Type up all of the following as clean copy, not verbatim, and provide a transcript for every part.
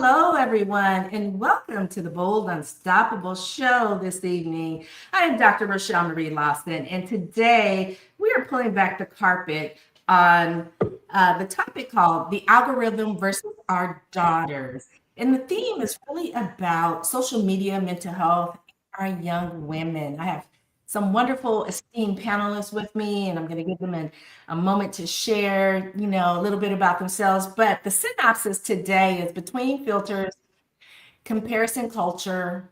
hello, everyone, and welcome to the Bold Unstoppable Show this evening. I am Dr. Rochelle Marie Lawson, and today we are pulling back the carpet on the topic called The Algorithm versus Our Daughters. And the theme is really about social media, mental health, and our young women. I have some wonderful esteemed panelists with me, and I'm going to give them a moment to share, a little bit about themselves. But the synopsis today is between filters, comparison culture,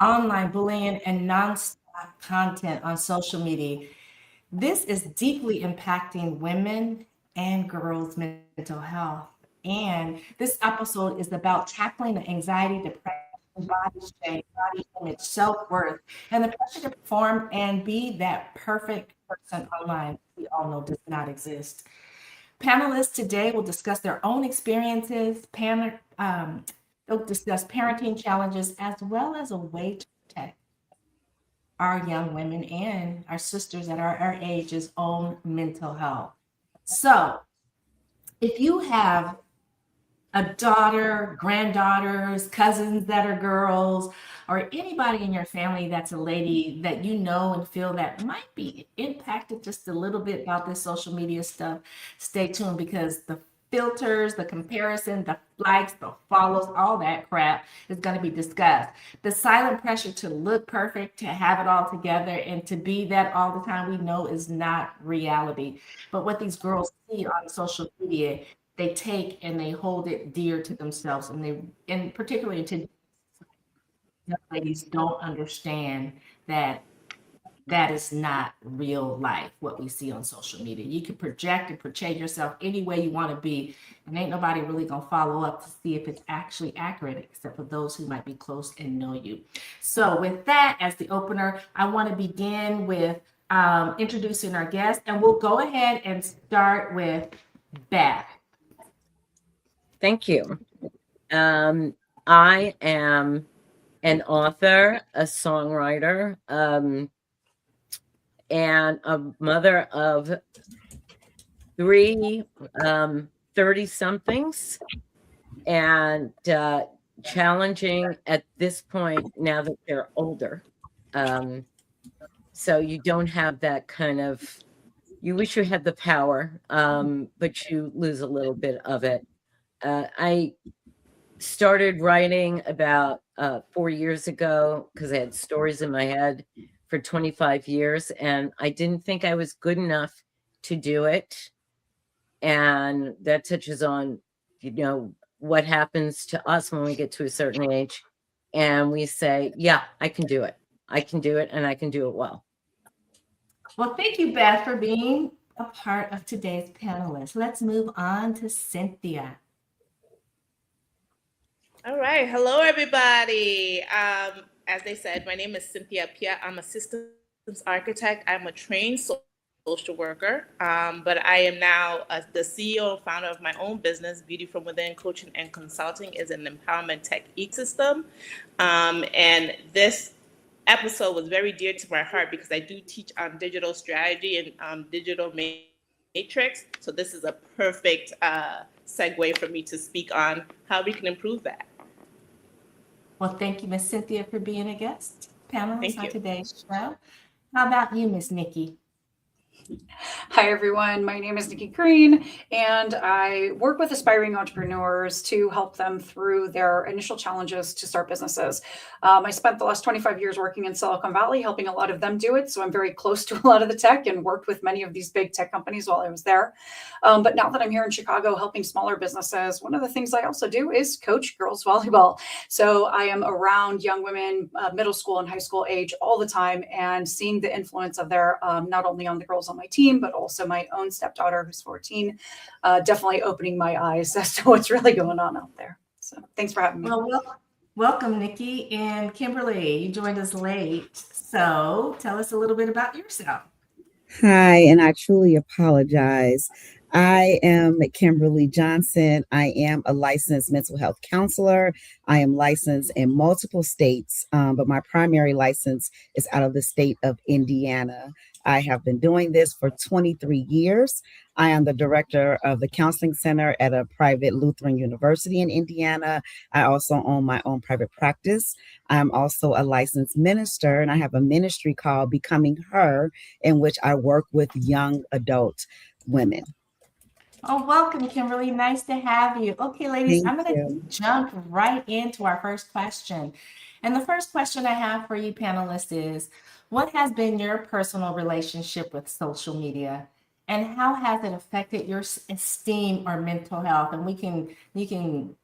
online bullying, and nonstop content on social media. This is deeply impacting women and girls' mental health. And this episode is about tackling the anxiety, depression, body shame, body image, self-worth, and the pressure to perform and be that perfect person online we all know does not exist. Panelists today will discuss their own experiences, they'll discuss parenting challenges, as well as a way to protect our young women and our sisters at our age's own mental health. So, if you have a daughter, granddaughters, cousins that are girls, or anybody in your family that's a lady that you know and feel that might be impacted just a little bit about this social media stuff, stay tuned because the filters, the comparison, the likes, the follows, all that crap is going to be discussed. The silent pressure to look perfect, to have it all together, and to be that all the time we know is not reality. But what these girls see on social media, they take and they hold it dear to themselves, and particularly to young ladies don't understand that that is not real life, what we see on social media. You can project and portray yourself any way you want to be, and ain't nobody really gonna follow up to see if it's actually accurate, except for those who might be close and know you. So with that as the opener, I want to begin with introducing our guest, and we'll go ahead and start with Beth. Thank you. I am an author, a songwriter, and a mother of three 30-somethings, and challenging at this point now that they're older. So you don't have that kind of, you wish you had the power, but you lose a little bit of it. I started writing about 4 years ago because I had stories in my head for 25 years, and I didn't think I was good enough to do it. And that touches on, what happens to us when we get to a certain age, and we say, yeah, I can do it. I can do it, and I can do it well. Well, thank you, Beth, for being a part of today's panelist. Let's move on to Cynthia. All right. Hello, everybody. As they said, my name is Cynthia Appiah. I'm a systems architect. I'm a trained social worker, but I am now the CEO and founder of my own business. Beauty from Within Coaching and Consulting is an empowerment tech ecosystem. And this episode was very dear to my heart because I do teach on digital strategy and digital matrix. So this is a perfect segue for me to speak on how we can improve that. Well, thank you, Miss Cynthia, for being a guest panelist on you. today's show. How about you, Miss Nikki? Hi, everyone. My name is Nikki Green, and I work with aspiring entrepreneurs to help them through their initial challenges to start businesses. I spent the last 25 years working in Silicon Valley, helping a lot of them do it. So I'm very close to a lot of the tech and worked with many of these big tech companies while I was there. But now that I'm here in Chicago helping smaller businesses, one of the things I also do is coach girls volleyball. So I am around young women, middle school and high school age all the time, and seeing the influence of their, not only on the girls on my team, but also my own stepdaughter who's 14, definitely opening my eyes as to what's really going on out there. So thanks for having me. Well, welcome, Nikki. And Kimberly, you joined us late. So tell us a little bit about yourself. Hi, and I truly apologize. I am Kimberly Johnson. I am a licensed mental health counselor. I am licensed in multiple states, but my primary license is out of the state of Indiana. I have been doing this for 23 years. I am the director of the counseling center at a private Lutheran university in Indiana. I also own my own private practice. I'm also a licensed minister, and I have a ministry called Becoming Her, in which I work with young adult women. Oh, welcome, Kimberly. Nice to have you. Okay, ladies, Thank I'm going to you. jump right into our first question. And the first question I have for you panelists is, what has been your personal relationship with social media? And how has it affected your esteem or mental health? And you can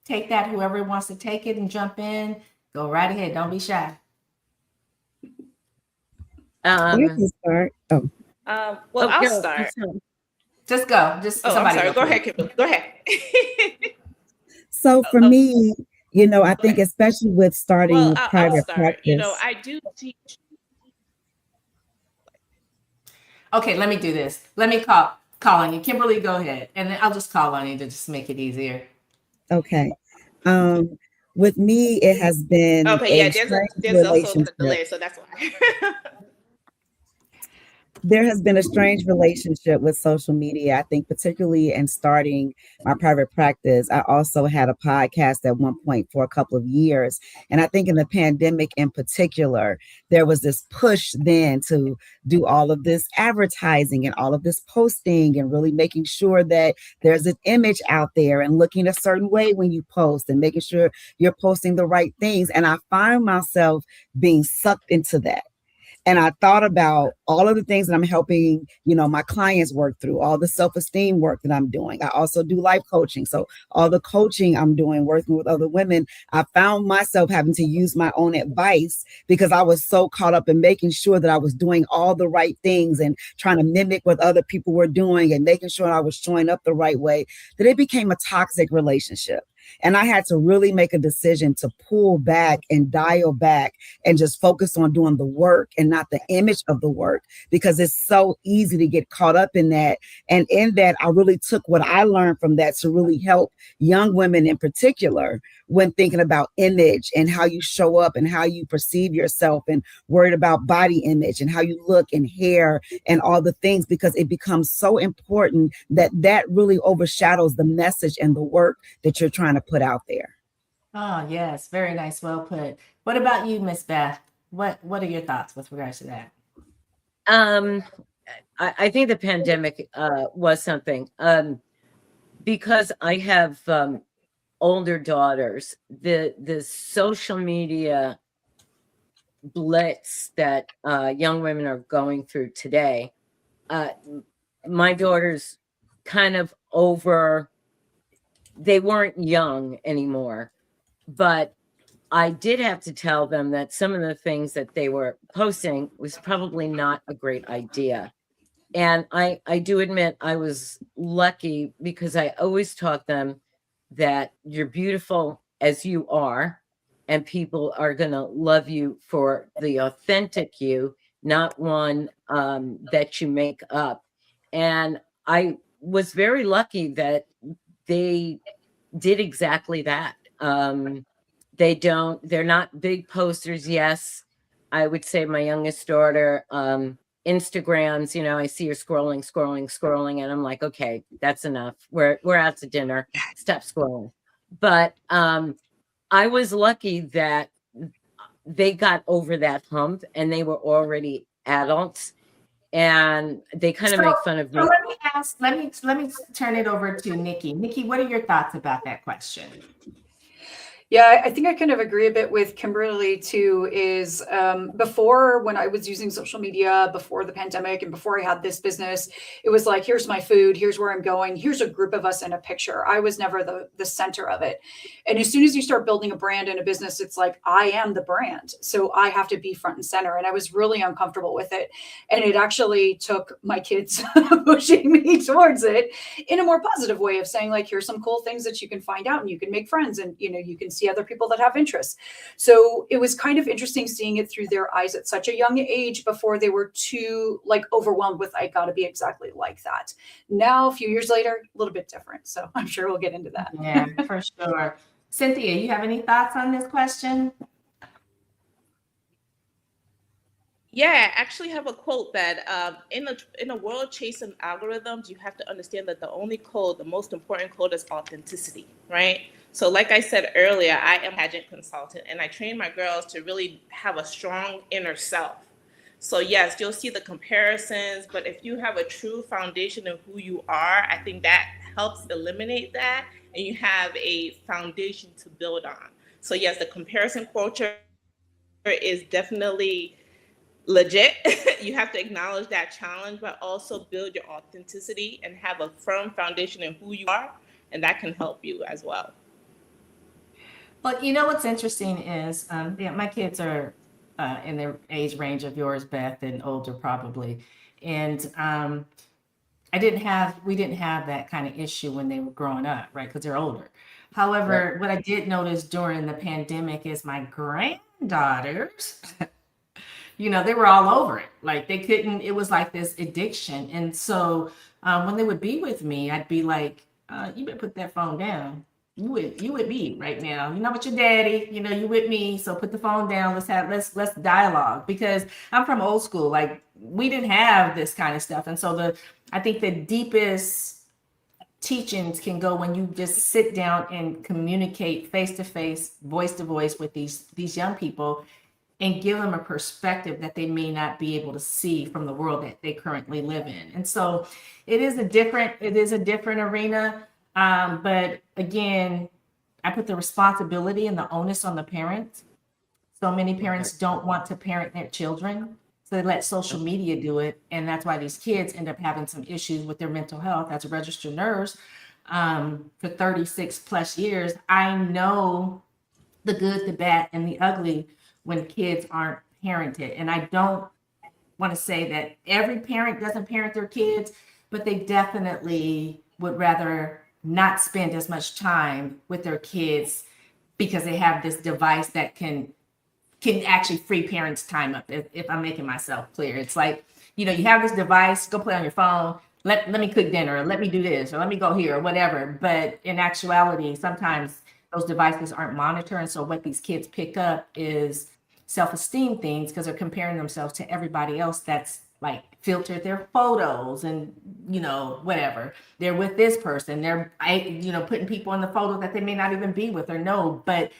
take that, whoever wants to take it and jump in, go right ahead. Don't be shy. I can start. Oh, Well, I'll go. start. Just go. Just Oh, I'm somebody sorry. Go please. ahead, Kimberly. Go ahead. so for Oh, me, I think okay. especially with starting Well, a I'll private start. practice. I do teach. Okay, let me do this. Let me call on you. Kimberly, go ahead. And then I'll just call on you to just make it easier. Okay. With me, it has been Okay, a yeah. strange There's also a relationship. delay, so that's why. There has been a strange relationship with social media. I think particularly in starting my private practice, I also had a podcast at one point for a couple of years. And I think in the pandemic in particular, there was this push then to do all of this advertising and all of this posting and really making sure that there's an image out there and looking a certain way when you post and making sure you're posting the right things. And I find myself being sucked into that. And I thought about all of the things that I'm helping, my clients work through, all the self-esteem work that I'm doing. I also do life coaching. So all the coaching I'm doing, working with other women, I found myself having to use my own advice because I was so caught up in making sure that I was doing all the right things and trying to mimic what other people were doing and making sure I was showing up the right way, that it became a toxic relationship. And I had to really make a decision to pull back and dial back and just focus on doing the work and not the image of the work, because it's so easy to get caught up in that. And in that, I really took what I learned from that to really help young women in particular when thinking about image and how you show up and how you perceive yourself and worried about body image and how you look and hair and all the things, because it becomes so important that really overshadows the message and the work that you're trying to put out there. Oh, yes. Very nice. Well put. What about you, Miss Beth? What are your thoughts with regards to that? I think the pandemic was something because I have older daughters. The social media blitz that young women are going through today, my daughters kind of they weren't young anymore, but I did have to tell them that some of the things that they were posting was probably not a great idea. And I do admit I was lucky because I always taught them that you're beautiful as you are, and people are going to love you for the authentic you, not one that you make up. And I was very lucky that they did exactly that. They're not big posters. Yes, I would say my youngest daughter, Instagrams, I see her scrolling, and I'm like, okay, that's enough. We're out to dinner. Stop scrolling. But I was lucky that they got over that hump and they were already adults, and they kind of make fun of me. So let me turn it over to Nikki. Nikki, what are your thoughts about that question? Yeah, I think I kind of agree a bit with Kimberly too, is before, when I was using social media before the pandemic and before I had this business, it was like, here's my food, here's where I'm going, here's a group of us in a picture. I was never the center of it. And as soon as you start building a brand and a business, it's like, I am the brand. So I have to be front and center. And I was really uncomfortable with it. And it actually took my kids pushing me towards it in a more positive way of saying, like, here's some cool things that you can find out and you can make friends and, you can see see other people that have interests. So it was kind of interesting seeing it through their eyes at such a young age before they were too like overwhelmed with, I got to be exactly like that. Now, a few years later, a little bit different. So I'm sure we'll get into that. Yeah, for sure. Cynthia, you have any thoughts on this question? Yeah, I actually have a quote that in a world chasing algorithms, you have to understand that the most important code is authenticity, right? So like I said earlier, I am a pageant consultant and I train my girls to really have a strong inner self. So yes, you'll see the comparisons, but if you have a true foundation of who you are, I think that helps eliminate that and you have a foundation to build on. So yes, the comparison culture is definitely legit. You have to acknowledge that challenge, but also build your authenticity and have a firm foundation in who you are, and that can help you as well. But you know what's interesting is, yeah, my kids are in the age range of yours, Beth, and older probably, and we didn't have that kind of issue when they were growing up, right? Because they're older. However, what I did notice during the pandemic is my granddaughters. They were all over it. Like they couldn't, it was like this addiction. And so when they would be with me, I'd be like, you better put that phone down. You with me right now. You're not with your daddy, you with me. So put the phone down. Let's dialogue, because I'm from old school. Like we didn't have this kind of stuff. And so I think the deepest teachings can go when you just sit down and communicate face to face, voice to voice with these young people, and give them a perspective that they may not be able to see from the world that they currently live in. And so it is a different arena. But again, I put the responsibility and the onus on the parents. So many parents don't want to parent their children, so they let social media do it. And that's why these kids end up having some issues with their mental health. As a registered nurse for 36 plus years, I know the good, the bad, and the ugly when kids aren't parented. And I don't want to say that every parent doesn't parent their kids, but they definitely would rather not spend as much time with their kids because they have this device that can actually free parents' time up, if I'm making myself clear. It's like, you have this device, go play on your phone, let me cook dinner, or let me do this, or let me go here, or whatever. But in actuality, sometimes those devices aren't monitored. And so what these kids pick up is self-esteem things, because they're comparing themselves to everybody else that's like filtered their photos and whatever. They're with this person. They're putting people in the photo that they may not even be with or know. But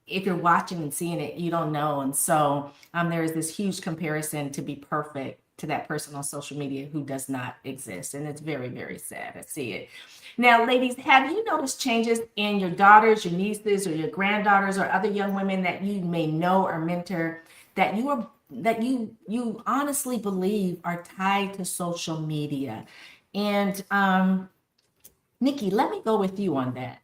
if you're watching and seeing it, you don't know. And so there is this huge comparison to be perfect to that person on social media who does not exist. And it's very, very sad. I see it. Now, ladies, have you noticed changes in your daughters, your nieces, or your granddaughters, or other young women that you may know or mentor that you honestly believe are tied to social media? And Nikki, let me go with you on that.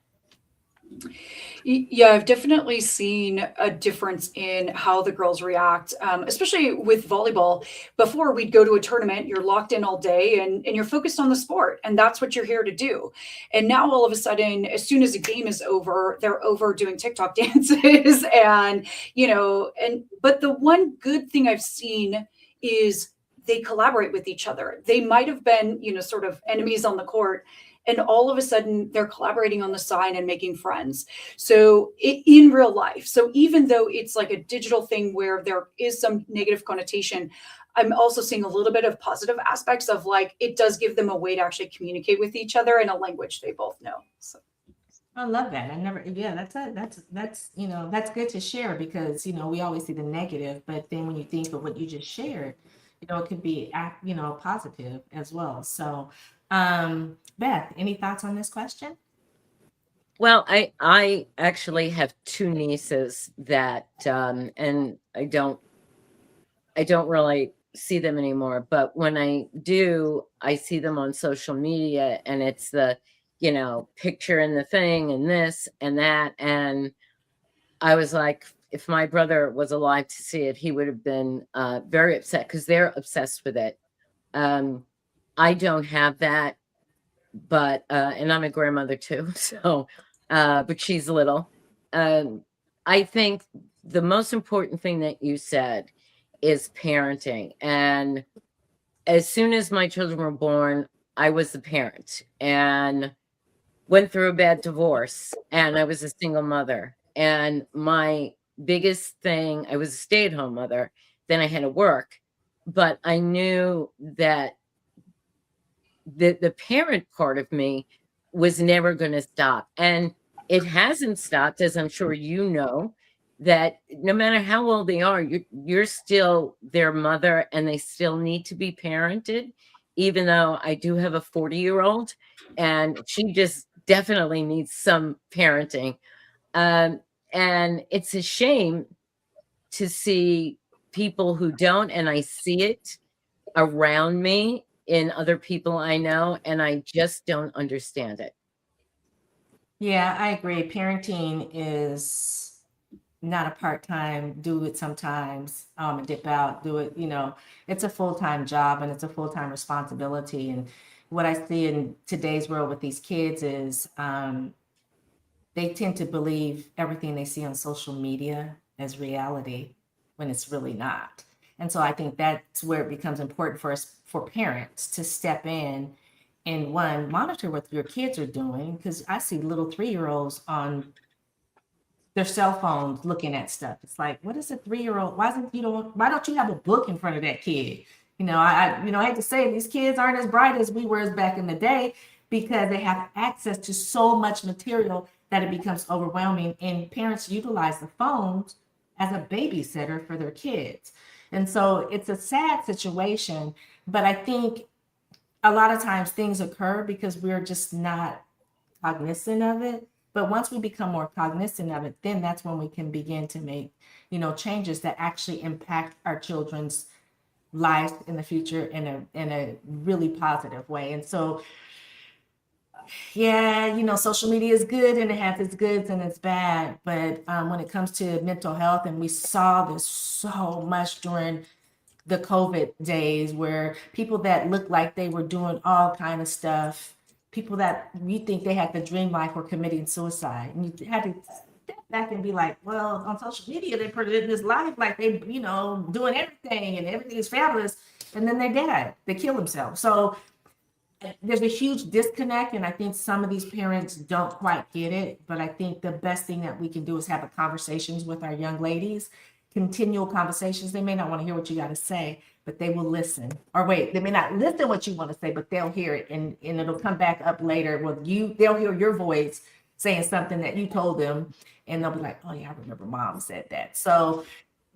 Yeah, I've definitely seen a difference in how the girls react, especially with volleyball. Before we'd go to a tournament, you're locked in all day and you're focused on the sport, and that's what you're here to do. And now all of a sudden, as soon as a game is over, they're over doing TikTok dances but the one good thing I've seen is they collaborate with each other. They might have been, sort of enemies on the court, and all of a sudden they're collaborating on the side and making friends. So in real life. So even though it's like a digital thing where there is some negative connotation, I'm also seeing a little bit of positive aspects of like, it does give them a way to actually communicate with each other in a language they both know. So I love that. That's good to share, because, we always see the negative, but then when you think of what you just shared, it could be, positive as well. So, Beth, any thoughts on this question? Well, I actually have two nieces that, and I don't really see them anymore, but when I do, I see them on social media, and it's the, picture in the thing and this and that. And I was like, if my brother was alive to see it, he would have been very upset, because they're obsessed with it. I don't have that, but and I'm a grandmother too, so but she's little. I think the most important thing that you said is parenting. And as soon as my children were born, I was the parent and went through a bad divorce, and I was a single mother. And my biggest thing, I was a stay-at-home mother, then I had to work, but I knew that the parent part of me was never going to stop. And it hasn't stopped, as I'm sure you know, that no matter how old they are, you're still their mother, and they still need to be parented, even though I do have a 40-year-old, and she just definitely needs some parenting. And it's a shame to see people who don't, and I see it around me in other people I know, and I just don't understand it. Yeah, I agree. Parenting is not a part-time, do it sometimes, and dip out, do it, it's a full-time job and it's a full-time responsibility. And what I see in today's world with these kids is they tend to believe everything they see on social media as reality when it's really not. And so I think that's where it becomes important for us, for parents, to step in and one, monitor what your kids are doing. Because I see little 3-year-olds on their cell phones looking at stuff. It's like, what is a 3-year-old? Why don't you have a book in front of that kid? I hate to say these kids aren't as bright as we were as back in the day, because they have access to so much material that it becomes overwhelming. And parents utilize the phones as a babysitter for their kids. And so it's a sad situation, but I think a lot of times things occur because we're just not cognizant of it. But once we become more cognizant of it, then that's when we can begin to make, changes that actually impact our children's lives in the future in a really positive way. And so, yeah, social media is good and it has its goods and its bad. But when it comes to mental health, and we saw this so much during the COVID days, where people that looked like they were doing all kind of stuff, people that you think they had the dream life, were committing suicide. And you had to step back and be like, well, on social media, they put it in this life like they, doing everything and everything is fabulous. And then they're dead. They kill themselves. So there's a huge disconnect. And I think some of these parents don't quite get it. But I think the best thing that we can do is have conversations with our young ladies, continual conversations. They may not want to hear what you got to say, but they will listen. Or wait, they may not listen what you want to say, but they'll hear it, and it'll come back up later with they'll hear your voice saying something that you told them, and they'll be like, oh yeah, I remember mom said that. So,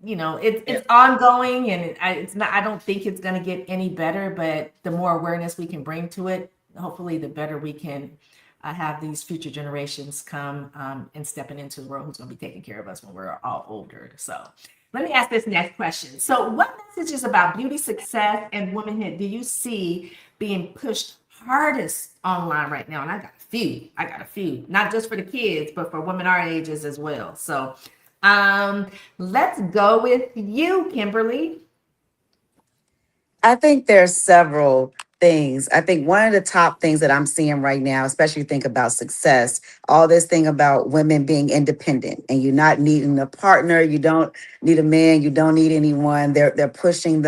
it's ongoing, and I don't think it's going to get any better, but the more awareness we can bring to it, hopefully the better we can have these future generations come and stepping into the world who's going to be taking care of us when we're all older. So let me ask this next question. So what messages about beauty, success, and womanhood do you see being pushed hardest online right now? And I got a few, not just for the kids, but for women our ages as well. So let's go with you, Kimberly. I think there's several things. I think one of the top things that I'm seeing right now, especially think about success, all this thing about women being independent and you not needing a partner, you don't need a man, you don't need anyone. They're pushing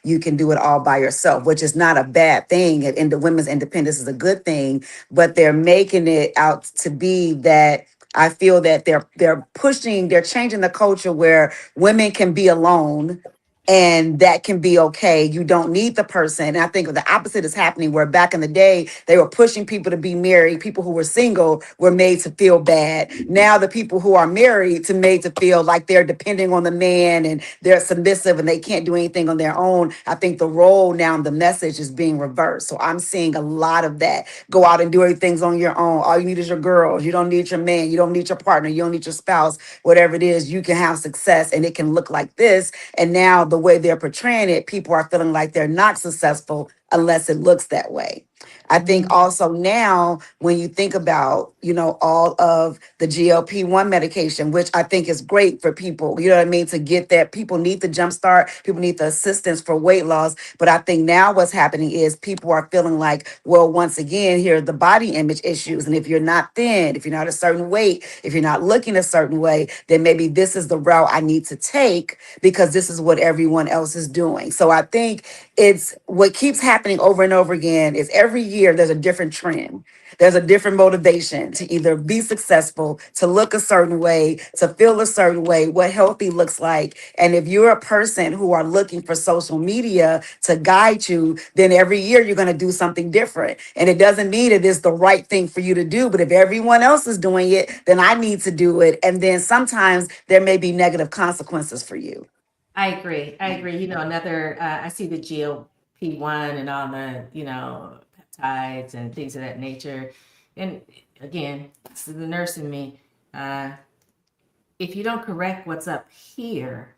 you can do it all by yourself, which is not a bad thing. And the women's independence is a good thing, but they're making it out to be that I feel that they're changing the culture where women can be alone. And that can be okay. You don't need the person. And I think the opposite is happening, where back in the day, they were pushing people to be married. People who were single were made to feel bad. Now the people who are married to made to feel like they're depending on the man and they're submissive and they can't do anything on their own. I think the role now, the message is being reversed. So I'm seeing a lot of that. Go out and do things on your own. All you need is your girls. You don't need your man. You don't need your partner. You don't need your spouse. Whatever it is, you can have success and it can look like this. And now the way they're portraying it, people are feeling like they're not successful unless it looks that way. I think also now when you think about, all of the GLP-1 medication, which I think is great for people, you know what I mean, to get that. People need the jumpstart, people need the assistance for weight loss. But I think now what's happening is people are feeling like, well, once again, here are the body image issues. And if you're not thin, if you're not a certain weight, if you're not looking a certain way, then maybe this is the route I need to take because this is what everyone else is doing. So I think it's what keeps happening over and over again is every year there's a different trend. There's a different motivation to either be successful, to look a certain way, to feel a certain way, what healthy looks like. And if you're a person who are looking for social media to guide you, then every year you're going to do something different. And it doesn't mean it is the right thing for you to do, but if everyone else is doing it, then I need to do it. And then sometimes there may be negative consequences for you. I agree. Another, I see the GLP-1 and all the, peptides and things of that nature. And again, this is the nurse in me. If you don't correct what's up here,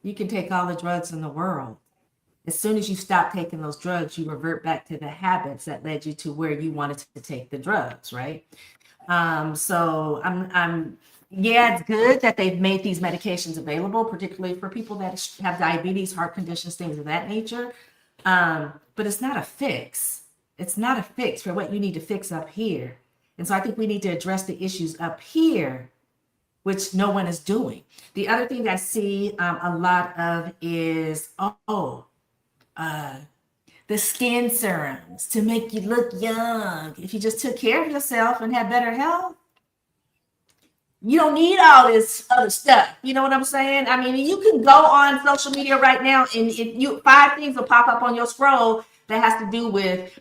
you can take all the drugs in the world. As soon as you stop taking those drugs, you revert back to the habits that led you to where you wanted to take the drugs, right? So yeah, it's good that they've made these medications available, particularly for people that have diabetes, heart conditions, things of that nature. But it's not a fix. It's not a fix for what you need to fix up here. And so I think we need to address the issues up here, which no one is doing. The other thing I see a lot of is, the skin serums to make you look young. If you just took care of yourself and had better health, you don't need all this other stuff. You know what I'm saying? I mean, you can go on social media right now and if 5 things will pop up on your scroll that has to do with,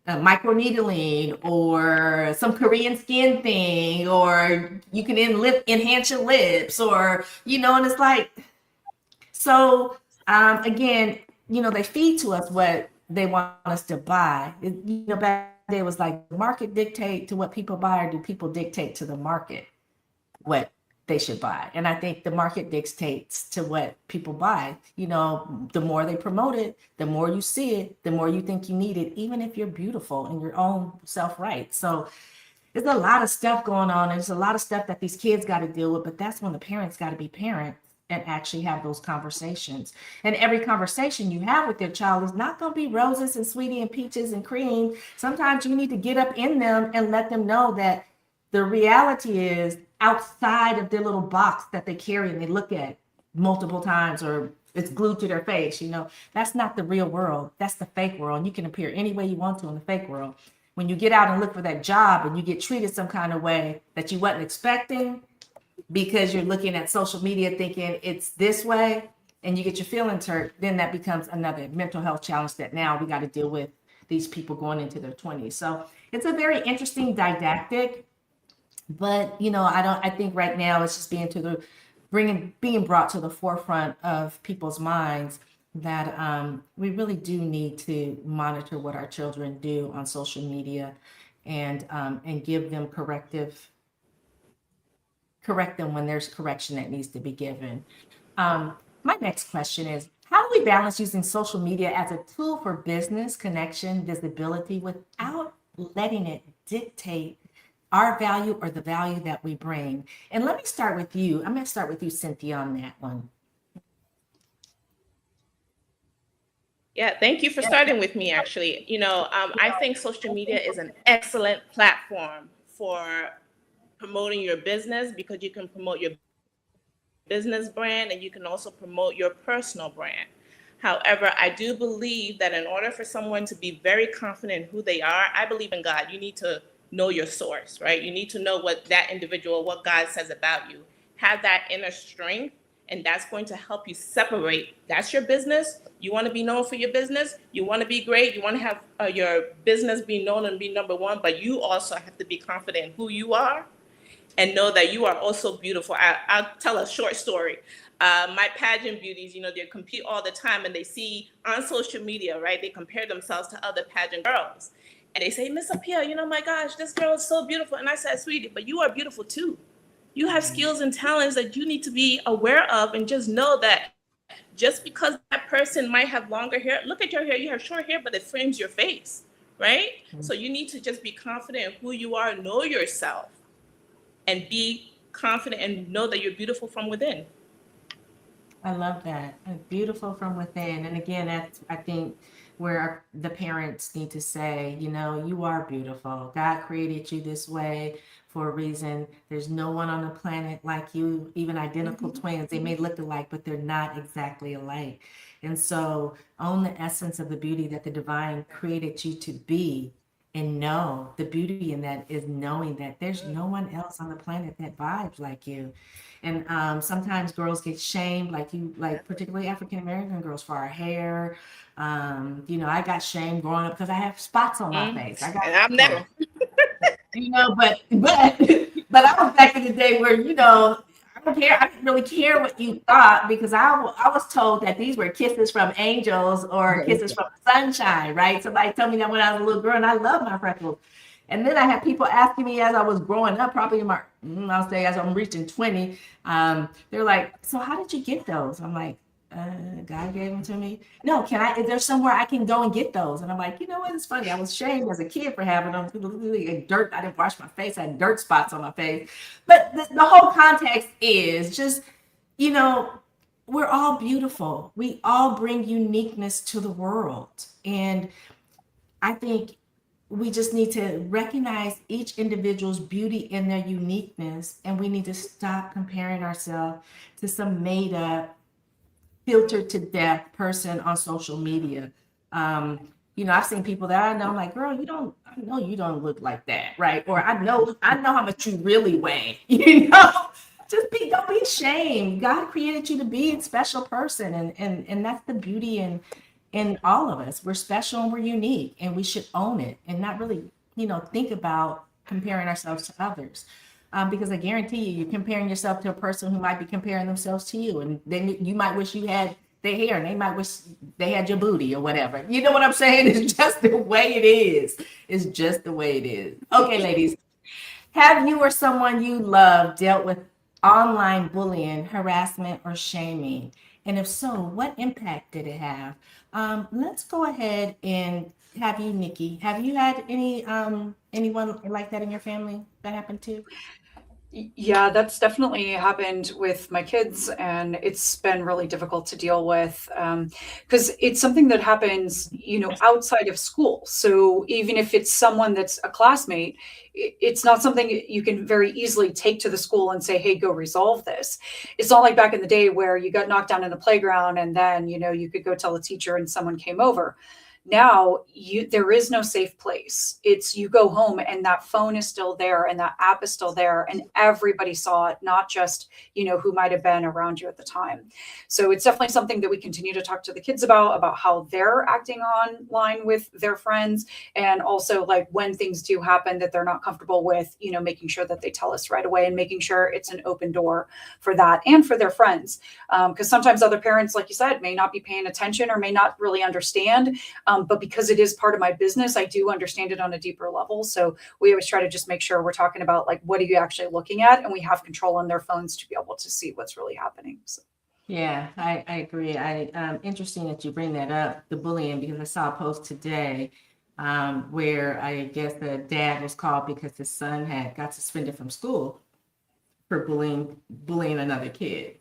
microneedling or some Korean skin thing, or you can enhance your lips, or, and it's like, so again, they feed to us what they want us to buy. Back then it was like market dictate to what people buy, or do people dictate to the market what they should buy? And I think the market dictates to what people buy. The more they promote it, the more you see it, the more you think you need it, even if you're beautiful in your own self, right? So there's a lot of stuff going on. There's a lot of stuff that these kids got to deal with, but that's when the parents got to be parents and actually have those conversations. And every conversation you have with your child is not going to be roses and sweetie and peaches and cream. Sometimes you need to get up in them and let them know that the reality is outside of their little box that they carry and they look at multiple times, or it's glued to their face. That's not the real world. That's the fake world. And you can appear any way you want to in the fake world. When you get out and look for that job and you get treated some kind of way that you wasn't expecting, because you're looking at social media thinking it's this way, and you get your feelings hurt, then that becomes another mental health challenge that now we got to deal with these people going into their 20s. So it's a very interesting didactic, but I think right now it's just being brought to the forefront of people's minds that we really do need to monitor what our children do on social media and give them correct them when there's correction that needs to be given. My next question is, how do we balance using social media as a tool for business, connection, visibility, without letting it dictate our value or the value that we bring? And let me start with you. I'm going to start with you, Cynthia, on that one. Yeah, thank you for starting with me, actually. I think social media is an excellent platform for promoting your business, because you can promote your business brand and you can also promote your personal brand. However, I do believe that in order for someone to be very confident in who they are, I believe in God, you need to know your source, right? You need to know what that individual, what God says about you. Have that inner strength, and that's going to help you separate. That's your business. You want to be known for your business. You want to be great. You want to have your business be known and be number one, but you also have to be confident in who you are and know that you are also beautiful. I'll tell a short story. My pageant beauties, they compete all the time, and they see on social media, right? They compare themselves to other pageant girls. And they say, Miss Appiah, my gosh, this girl is so beautiful. And I said, sweetie, but you are beautiful too. You have skills and talents that you need to be aware of, and just know that just because that person might have longer hair, look at your hair, you have short hair, but it frames your face, right? So you need to just be confident in who you are, know yourself, and be confident and know that you're beautiful from within. I love that. Beautiful from within. And again, that's, I think, where the parents need to say, you know, you are beautiful. God created you this way for a reason. There's no one on the planet like you, even identical twins. They may look alike, but they're not exactly alike. And so own the essence of the beauty that the divine created you to be. And know the beauty in that is knowing that there's no one else on the planet that vibes like you. And sometimes girls get shamed, like particularly African American girls, for our hair. You know, I got shamed growing up because I have spots on my face. And I'm never. You know, but I was back in the day where, you know, I don't care. I didn't really care what you thought, because I was told that these were kisses from angels or kisses from the sunshine, right? Somebody told me that when I was a little girl, and I love my freckles. And then I had people asking me as I was growing up, probably in my, I'll say as I'm reaching 20, they're like, so how did you get those? I'm like, God gave them to me. No, is there somewhere I can go and get those? And I'm like, you know what? It's funny. I was shamed as a kid for having them. Dirt. I didn't wash my face. I had dirt spots on my face. But the whole context is just, you know, we're all beautiful. We all bring uniqueness to the world. And I think we just need to recognize each individual's beauty in their uniqueness. And we need to stop comparing ourselves to some made up, filtered to death person on social media. You know, I've seen people that I know, I'm like, girl, I know you don't look like that, right? Or I know how much you really weigh, you know? Don't be ashamed. God created you to be a special person, and that's the beauty in all of us. We're special and we're unique, and we should own it and not really, you know, think about comparing ourselves to others. Because I guarantee you're comparing yourself to a person who might be comparing themselves to you. And then you might wish you had their hair, and they might wish they had your booty or whatever. You know what I'm saying? It's just the way it is. It's just the way it is. Okay, ladies, have you or someone you love dealt with online bullying, harassment, or shaming? And if so, what impact did it have? Let's go ahead and have you, Nikki. Have you had anyone like that in your family that happened to? Yeah, that's definitely happened with my kids, and it's been really difficult to deal with because it's something that happens, you know, outside of school. So even if it's someone that's a classmate, it's not something you can very easily take to the school and say, hey, go resolve this. It's not like back in the day where you got knocked down in the playground and then, you know, you could go tell the teacher and someone came over. Now there is no safe place. It's you go home and that phone is still there and that app is still there and everybody saw it, not just, you know, who might have been around you at the time. So it's definitely something that we continue to talk to the kids about how they're acting online with their friends. And also like when things do happen that they're not comfortable with, you know, making sure that they tell us right away and making sure it's an open door for that and for their friends. Because sometimes other parents, like you said, may not be paying attention or may not really understand. But because it is part of my business, I do understand it on a deeper level. So we always try to just make sure we're talking about like, what are you actually looking at? And we have control on their phones to be able to see what's really happening. So. Yeah, I agree. Interesting that you bring that up, the bullying, because I saw a post today where I guess the dad was called because his son had got suspended from school for bullying another kid.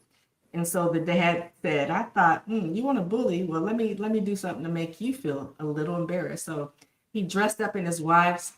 And so the dad said, I thought, you want to bully? Well, let me do something to make you feel a little embarrassed. So he dressed up in his wife's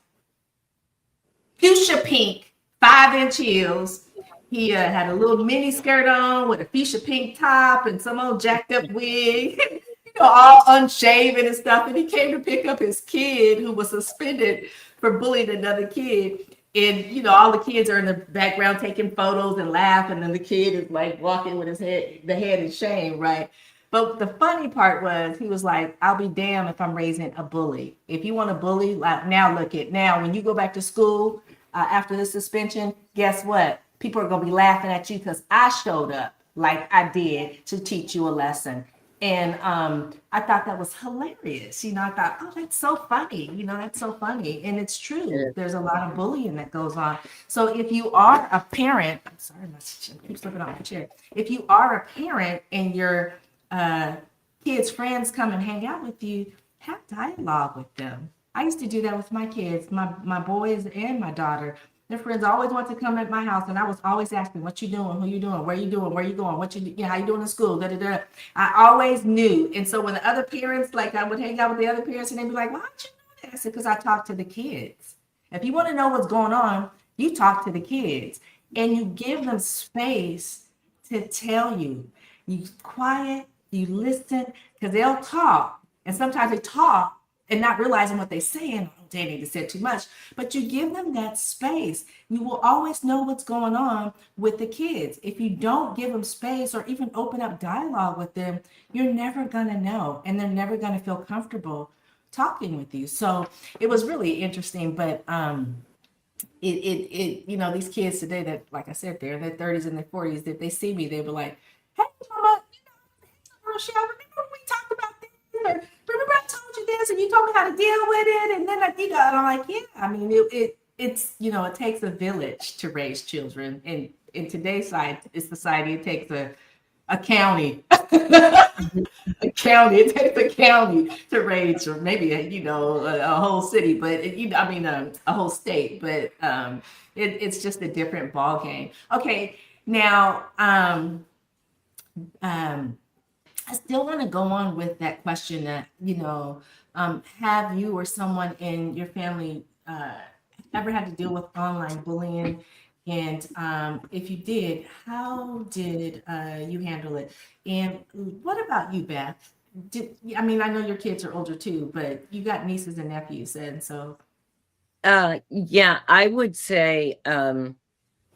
fuchsia pink 5-inch heels. He had a little mini skirt on with a fuchsia pink top and some old jacked up wig, you know, all unshaven and stuff. And he came to pick up his kid who was suspended for bullying another kid. And, you know, all the kids are in the background taking photos and laughing. And the kid is like walking with the head in shame, right? But the funny part was he was like, I'll be damned if I'm raising a bully. If you want to bully, like now when you go back to school after the suspension, guess what? People are going to be laughing at you because I showed up like I did to teach you a lesson. And I thought that was hilarious. You know, I thought, oh, that's so funny. You know, that's so funny. And it's true. Yeah. There's a lot of bullying that goes on. So if you are a parent, I'm sorry, I keep slipping off the chair. If you are a parent and your kids' friends come and hang out with you, have dialogue with them. I used to do that with my kids, my boys and my daughter. Their friends always want to come at my house, and I was always asking, "What you doing? Who you doing? Where you doing? Where you going? What you how you doing in school?" Da da da. I always knew, and so when the other parents, like I would hang out with the other parents, and they'd be like, "Why don't you know that?" I said, "Because I talk to the kids. If you want to know what's going on, you talk to the kids, and you give them space to tell you. You quiet, you listen, because they'll talk, and sometimes they talk and not realizing what they're saying. Oh, they need to say too much, but you give them that space. You will always know what's going on with the kids. If you don't give them space or even open up dialogue with them, you're never going to know, and they're never going to feel comfortable talking with you. So it was really interesting, but these kids today that, like I said, they're in their 30s and their 40s, if they see me, they be like, "Hey, mama, Rochelle, remember when we talked about this? Or remember I told you this and you told me how to deal with it?" And then and I'm like, yeah, I mean, it's, it takes a village to raise children. And in today's society, it takes a county. A county, it takes a county to raise, or maybe a whole city, but a whole state, but it's just a different ball game. Okay, now I still want to go on with that question that have you or someone in your family ever had to deal with online bullying? And if you did, how did you handle it? And what about you, Beth? I know your kids are older too, but you got nieces and nephews, and so. Yeah, I would say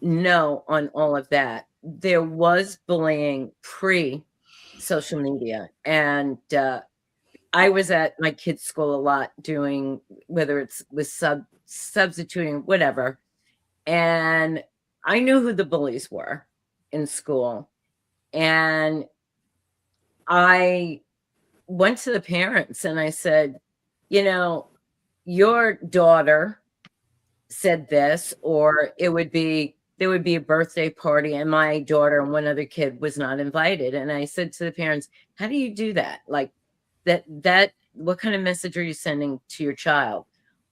no on all of that. There was bullying pre-social media, and I was at my kids' school a lot doing, whether it's with substituting, whatever. And I knew who the bullies were in school. And I went to the parents and I said, your daughter said this, or there would be a birthday party and my daughter and one other kid was not invited. And I said to the parents, how do you do that? Like that, what kind of message are you sending to your child?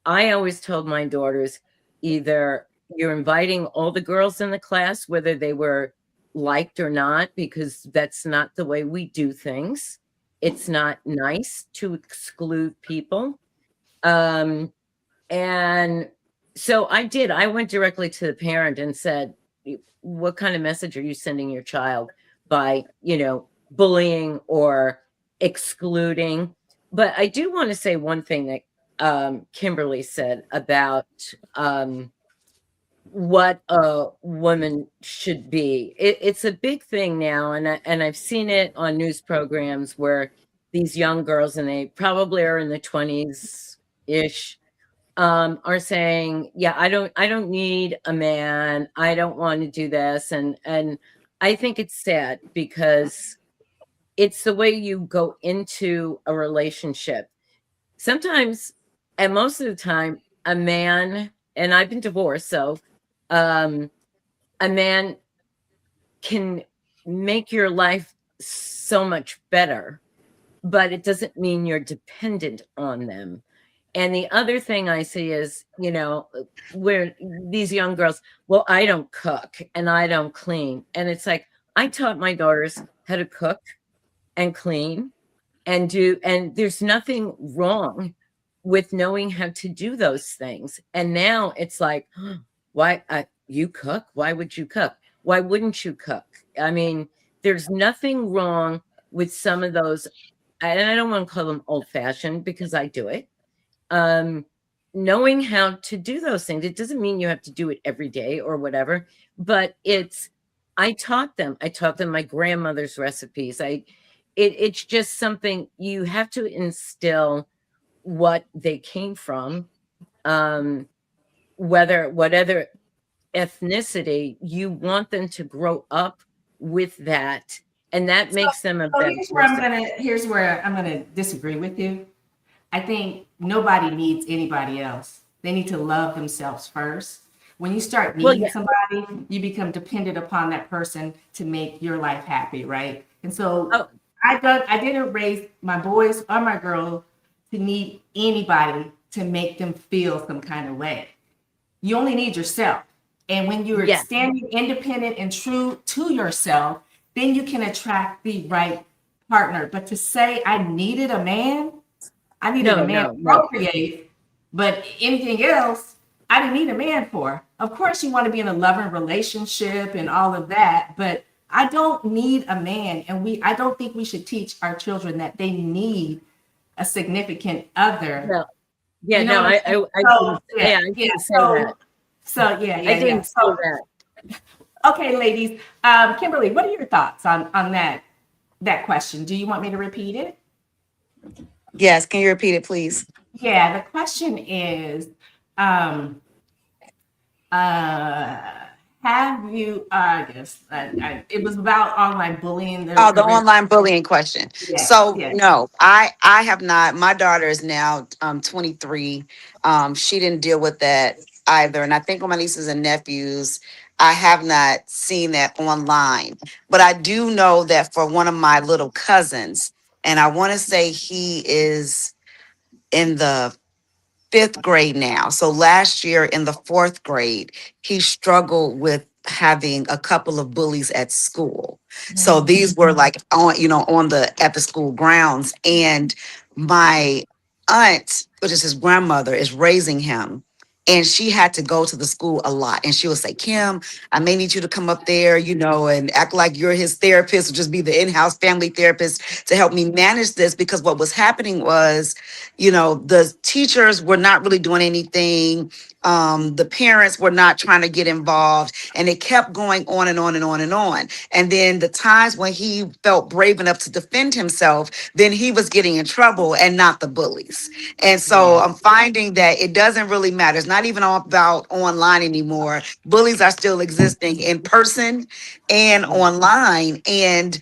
I always told my daughters, either you're inviting all the girls in the class, whether they were liked or not, because that's not the way we do things. It's not nice to exclude people. And so I went directly to the parent and said, what kind of message are you sending your child by, bullying or excluding? But I do want to say one thing that Kimberly said about what a woman should be. It's a big thing now, and I've seen it on news programs where these young girls, and they probably are in the 20s ish, are saying, yeah, I don't need a man, I don't want to do this. And I think it's sad, because it's the way you go into a relationship. Sometimes, and most of the time, a man, and I've been divorced, so a man can make your life so much better, but it doesn't mean you're dependent on them. And the other thing I see is, where these young girls, well, I don't cook and I don't clean. And it's like, I taught my daughters how to cook and clean and there's nothing wrong with knowing how to do those things. And now it's like, why you cook? Why would you cook? Why wouldn't you cook? I mean, there's nothing wrong with some of those, and I don't want to call them old fashioned, because I do it. Knowing how to do those things. It doesn't mean you have to do it every day or whatever, but I taught them my grandmother's recipes. It's just something you have to instill what they came from, whatever ethnicity, you want them to grow up with that, and that makes them a better person. Here's where I'm gonna disagree with you. I think nobody needs anybody else. They need to love themselves first. When you start needing somebody, you become dependent upon that person to make your life happy, right? And so I didn't raise my boys or my girls to need anybody to make them feel some kind of way. You only need yourself. And when you're Yeah. standing independent and true to yourself, then you can attract the right partner. But to say I needed a man, I needed a No, man no, to no. procreate, but anything else, I didn't need a man for. Of course, you want to be in a loving relationship and all of that, but I don't need a man. And I don't think we should teach our children that they need a significant other. No. Yeah, You know no, what I'm saying? I So, didn't, yeah, I yeah. didn't say that. So yeah, I didn't say So, that. okay, ladies. Kimberly, what are your thoughts on that question? Do you want me to repeat it? Yes, can you repeat it, please? Yeah, the question is, um, uh, have you? I guess it was about online bullying. Oh, the online bullying question. Yeah, So yeah. no, I have not. My daughter is now 23. She didn't deal with that either. And I think with my nieces and nephews, I have not seen that online. But I do know that for one of my little cousins, and I want to say he is in the fifth grade now. So last year in the fourth grade, he struggled with having a couple of bullies at school. So these were like on, on the at the school grounds. And my aunt, which is his grandmother, is raising him. And she had to go to the school a lot. And she would say, Kim, I may need you to come up there, and act like you're his therapist or just be the in-house family therapist to help me manage this. Because what was happening was, the teachers were not really doing anything. The parents were not trying to get involved, and it kept going on and on and on and on. And then the times when he felt brave enough to defend himself, then he was getting in trouble and not the bullies. And so I'm finding that it doesn't really matter. It's not even all about online anymore. Bullies are still existing in person and online. And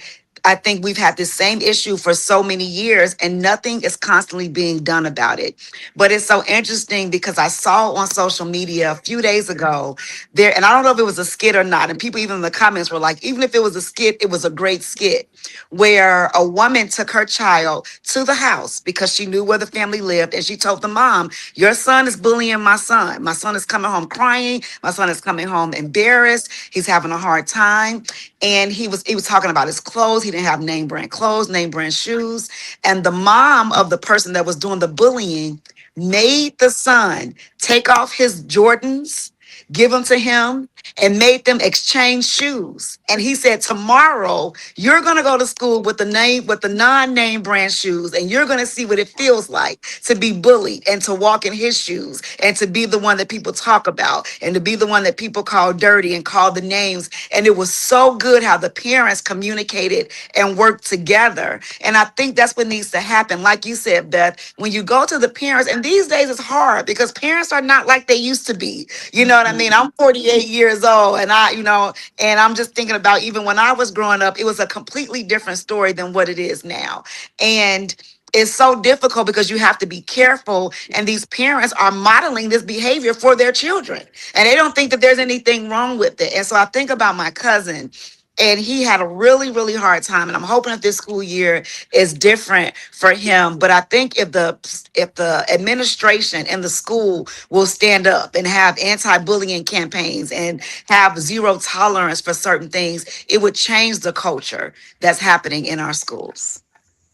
I think we've had this same issue for so many years and nothing is constantly being done about it. But it's so interesting because I saw on social media a few days ago there, and I don't know if it was a skit or not. And people even in the comments were like, even if it was a skit, it was a great skit where a woman took her child to the house because she knew where the family lived. And she told the mom, your son is bullying my son. My son is coming home crying. My son is coming home embarrassed. He's having a hard time. And he was talking about his clothes. He didn't have name brand clothes, name brand shoes. And the mom of the person that was doing the bullying made the son take off his Jordans, give them to him, and made them exchange shoes. And he said, tomorrow you're going to go to school with the non-name brand shoes, and you're going to see what it feels like to be bullied and to walk in his shoes and to be the one that people talk about and to be the one that people call dirty and call the names. And it was so good how the parents communicated and worked together. And I think that's what needs to happen. Like you said, Beth, when you go to the parents, and these days it's hard because parents are not like they used to be. You know what I mean? I'm 48 years old and and I'm just thinking about even when I was growing up, it was a completely different story than what it is now. And it's so difficult because you have to be careful. And these parents are modeling this behavior for their children. And they don't think that there's anything wrong with it. And so I think about my cousin. And he had a really, really hard time. And I'm hoping that this school year is different for him. But I think if the administration and the school will stand up and have anti-bullying campaigns and have zero tolerance for certain things, it would change the culture that's happening in our schools.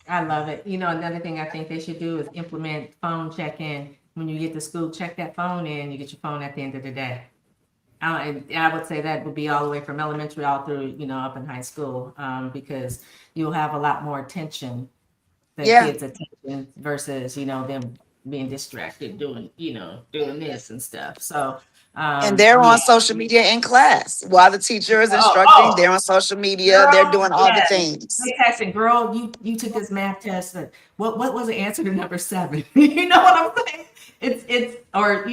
I love it. Another thing I think they should do is implement phone check-in. When you get to school, check that phone in. You get your phone at the end of the day. And I would say that would be all the way from elementary all through, up in high school, because you'll have a lot more attention, the Yeah. kids' attention versus, them being distracted doing this and stuff. So, And they're yeah. on social media in class while the teacher is Oh, instructing. They're on social media. They're girl, doing all the yes. things. They texting, girl, you took this math test. What was the answer to number 7? You know what I'm saying? It's or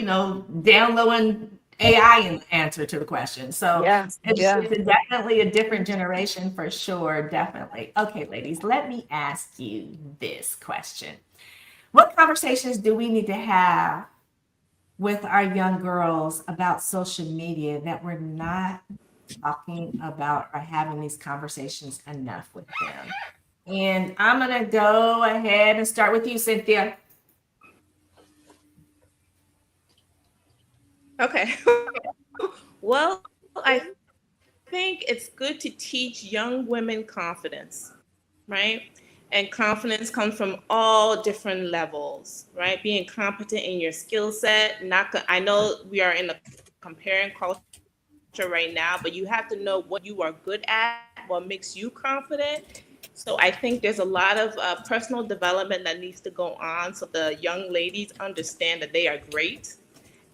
downloading AI and answer to the question. So Yeah. Yeah. it's definitely a different generation for sure. Definitely. Okay, ladies, let me ask you this question. What conversations do we need to have with our young girls about social media that we're not talking about or having these conversations enough with them? And I'm going to go ahead and start with you, Cynthia. Okay. Well, I think it's good to teach young women confidence, right? And confidence comes from all different levels, right? Being competent in your skill set. I know we are in a comparing culture right now, but you have to know what you are good at, what makes you confident. So I think there's a lot of personal development that needs to go on so the young ladies understand that they are great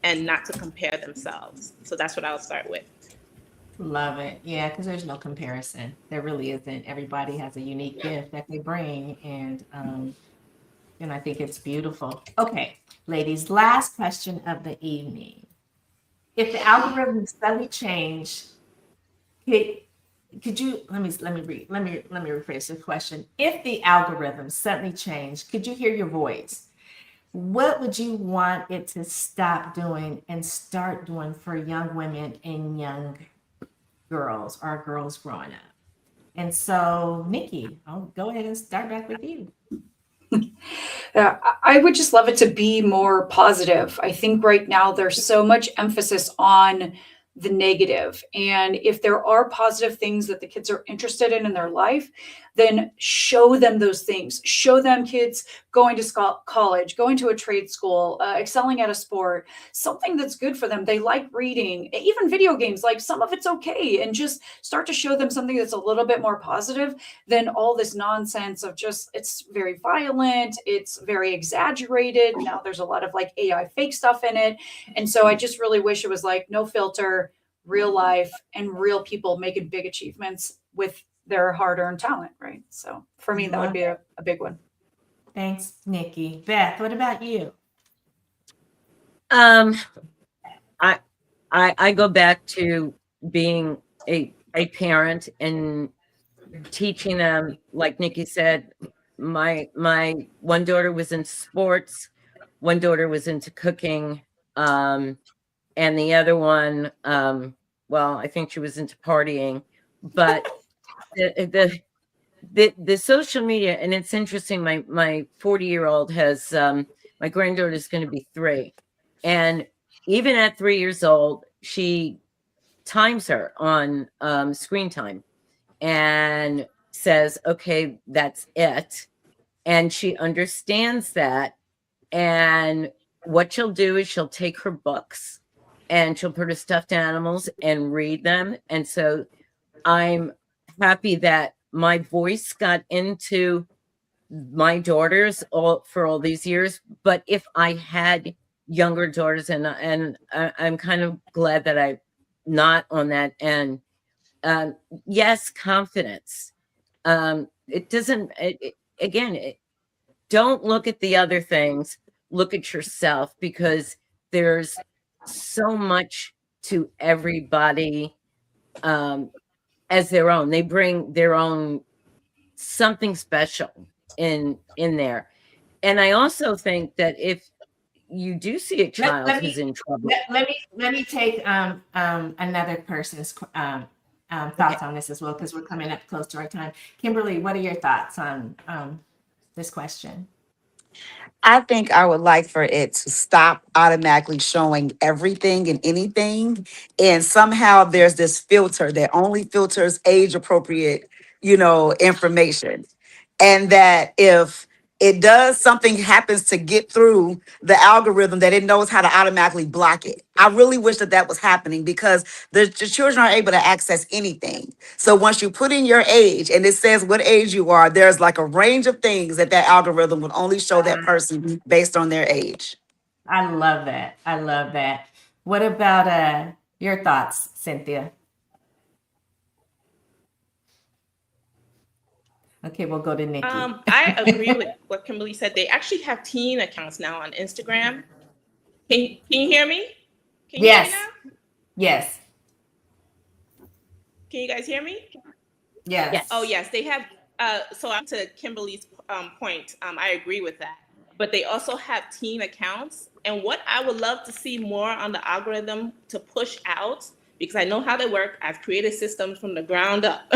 and not to compare themselves. So that's what I'll start with. Love it. Yeah, because there's no comparison. There really isn't. Everybody has a unique gift that they bring, and I think it's beautiful. Okay, ladies, last question of the evening. If the algorithm suddenly changed, could you let me rephrase the question. If the algorithm suddenly changed, could you hear your voice? What would you want it to stop doing and start doing for young women and young girls or girls growing up? And so, Nikki, I'll go ahead and start back with you. I would just love it to be more positive. I think right now there's so much emphasis on the negative. And if there are positive things that the kids are interested in their life, then show them those things. Show them kids going to college, going to a trade school, excelling at a sport, something that's good for them. They like reading, even video games, like some of it's okay. And just start to show them something that's a little bit more positive than all this nonsense of just, it's very violent, it's very exaggerated. Now there's a lot of like AI fake stuff in it. And so I just really wish it was like no filter, real life, and real people making big achievements with their hard-earned talent, right? So for me, that would be a big one. Thanks, Nikki. Beth, what about you? I go back to being a parent and teaching them, like Nikki said, my one daughter was in sports, one daughter was into cooking, and the other one, well, I think she was into partying, but the social media, and it's interesting, my 40-year-old has, my granddaughter is going to be 3, and even at 3 years old, she times her on screen time and says, okay, that's it. And she understands that. And what she'll do is she'll take her books and she'll put her stuffed animals and read them. And so I'm happy that my voice got into my daughters for all these years. But if I had younger daughters, and I'm kind of glad that I'm not on that end. Yes, confidence. It doesn't, don't look at the other things, look at yourself, because there's so much to everybody as their own. They bring their own something special in there. And I also think that if you do see a child who's in trouble. Let me take another person's thoughts on this as well, because we're coming up close to our time. Kimberly, what are your thoughts on this question? I think I would like for it to stop automatically showing everything and anything. And somehow there's this filter that only filters age appropriate, information. And that if it does, something happens to get through the algorithm, that it knows how to automatically block it. I really wish that was happening, because the children are able to access anything. So once you put in your age and it says what age you are, there's like a range of things that algorithm would only show that person based on their age. I love that. I love that. What about your thoughts, Cynthia? Okay, we'll go to Nikki. I agree with what Kimberly said. They actually have teen accounts now on Instagram. Can you hear me? Can you Yes. hear me now? Yes. Can you guys hear me? Yes. Oh, yes. They have. So to Kimberly's point, I agree with that. But they also have teen accounts. And what I would love to see more on the algorithm to push out because I know how they work. I've created systems from the ground up,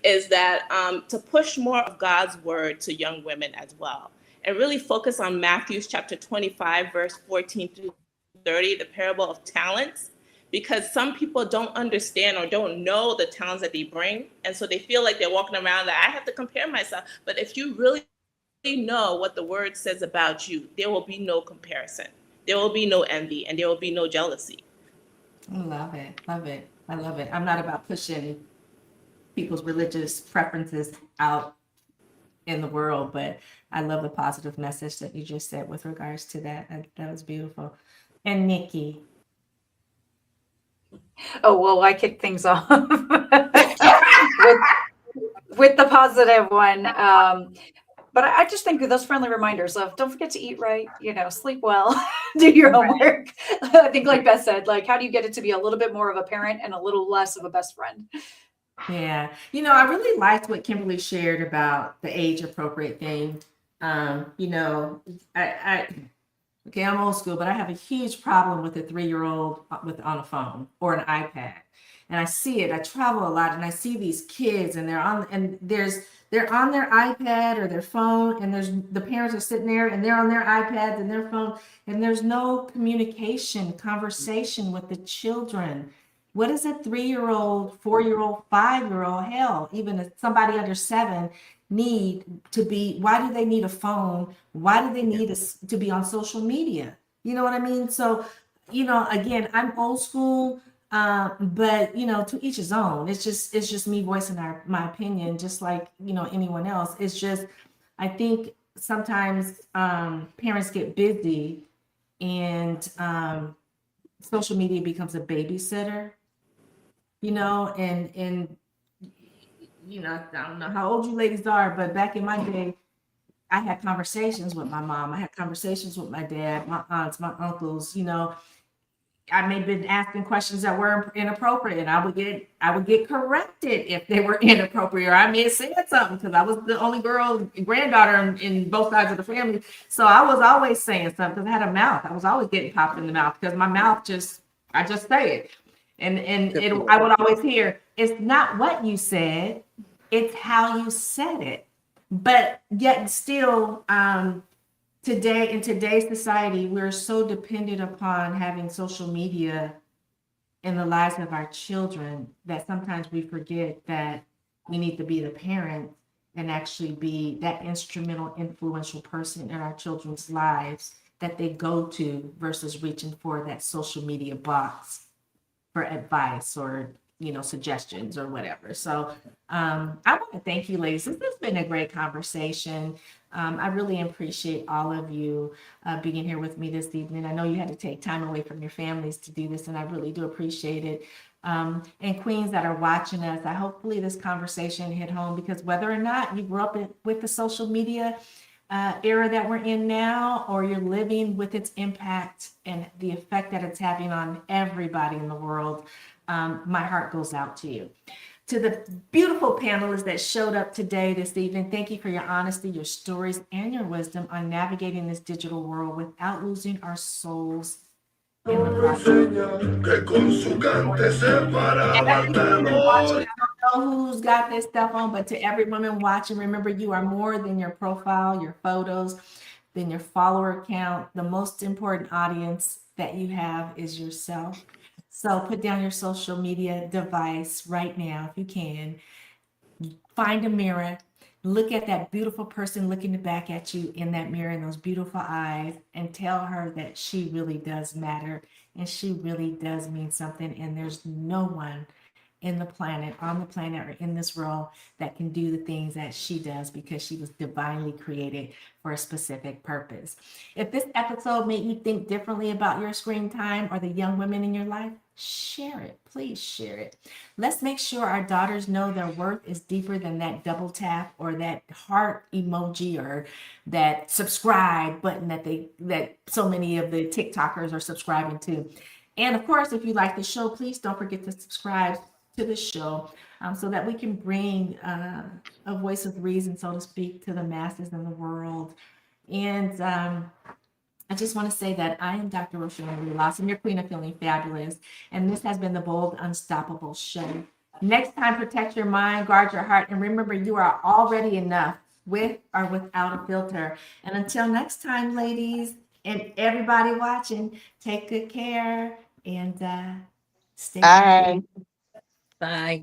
is that to push more of God's word to young women as well, and really focus on Matthew's chapter 25, verse 14 through 30, the parable of talents, because some people don't understand or don't know the talents that they bring. And so they feel like they're walking around that I have to compare myself. But if you really know what the word says about you, there will be no comparison. There will be no envy, and there will be no jealousy. I love it. Love it. I love it. I'm not about pushing people's religious preferences out in the world, but I love the positive message that you just said with regards to that. That was beautiful. And Nikki. Oh, well, I kick things off with the positive one. But I just think of those friendly reminders of don't forget to eat right, sleep well, do your homework. I think like Beth said, like, how do you get it to be a little bit more of a parent and a little less of a best friend? Yeah. I really liked what Kimberly shared about the age appropriate thing. I'm old school, but I have a huge problem with a 3-year-old on a phone or an iPad. And I see it. I travel a lot and I see these kids and they're on their iPad or their phone, and the parents are sitting there and they're on their iPads and their phone, and there's no conversation with the children. What is a 3-year-old, 4-year-old, 5-year-old, hell, even somebody under 7 need to be? Why do they need a phone? Why do they need to be on social media? You know what I mean? So, again, I'm old school, but to each his own. It's just me voicing my opinion, just like anyone else. It's just, I think sometimes parents get busy and social media becomes a babysitter. And I don't know how old you ladies are, but back in my day, I had conversations with my mom. I had conversations with my dad, my aunts, my uncles. I may have been asking questions that were inappropriate, and I would get corrected if they were inappropriate, or I may have said something because I was the only granddaughter in both sides of the family. So I was always saying something because I had a mouth. I was always getting popped in the mouth because my mouth I just say it. And I would always hear, it's not what you said, it's how you said it. But yet still, today, in today's society, we're so dependent upon having social media in the lives of our children that sometimes we forget that we need to be the parent and actually be that instrumental, influential person in our children's lives that they go to versus reaching for that social media box for advice or suggestions or whatever. So I want to thank you, ladies. This has been a great conversation. I really appreciate all of you being here with me this evening. I know you had to take time away from your families to do this, and I really do appreciate it. And queens that are watching us, hopefully this conversation hit home, because whether or not you grew up with the social media era that we're in now, or you're living with its impact and the effect that it's having on everybody in the world, my heart goes out to you. To the beautiful panelists that showed up today, this evening, thank you for your honesty, your stories, and your wisdom on navigating this digital world without losing our souls in the process. I don't know who's got this stuff on, but to every woman watching, remember, you are more than your profile, your photos, than your follower count. The most important audience that you have is yourself. So put down your social media device right now, if you can. Find a mirror, look at that beautiful person looking back at you in that mirror in those beautiful eyes, and tell her that she really does matter and she really does mean something. And there's no one on the planet or in this world that can do the things that she does, because she was divinely created for a specific purpose. If this episode made you think differently about your screen time or the young women in your life, share it. Please share it. Let's make sure our daughters know their worth is deeper than that double tap or that heart emoji or that subscribe button that so many of the TikTokers are subscribing to. And of course, if you like the show, please don't forget to subscribe to the show so that we can bring a voice of reason, so to speak, to the masses in the world. And I just want to say that I am Dr. Rochelle Marie Lawson, your queen of feeling fabulous, and this has been the Bold Unstoppable Show. Next time, protect your mind, guard your heart, and remember you are already enough, with or without a filter. And until next time, ladies, and everybody watching, take good care and stay Bye. Bye.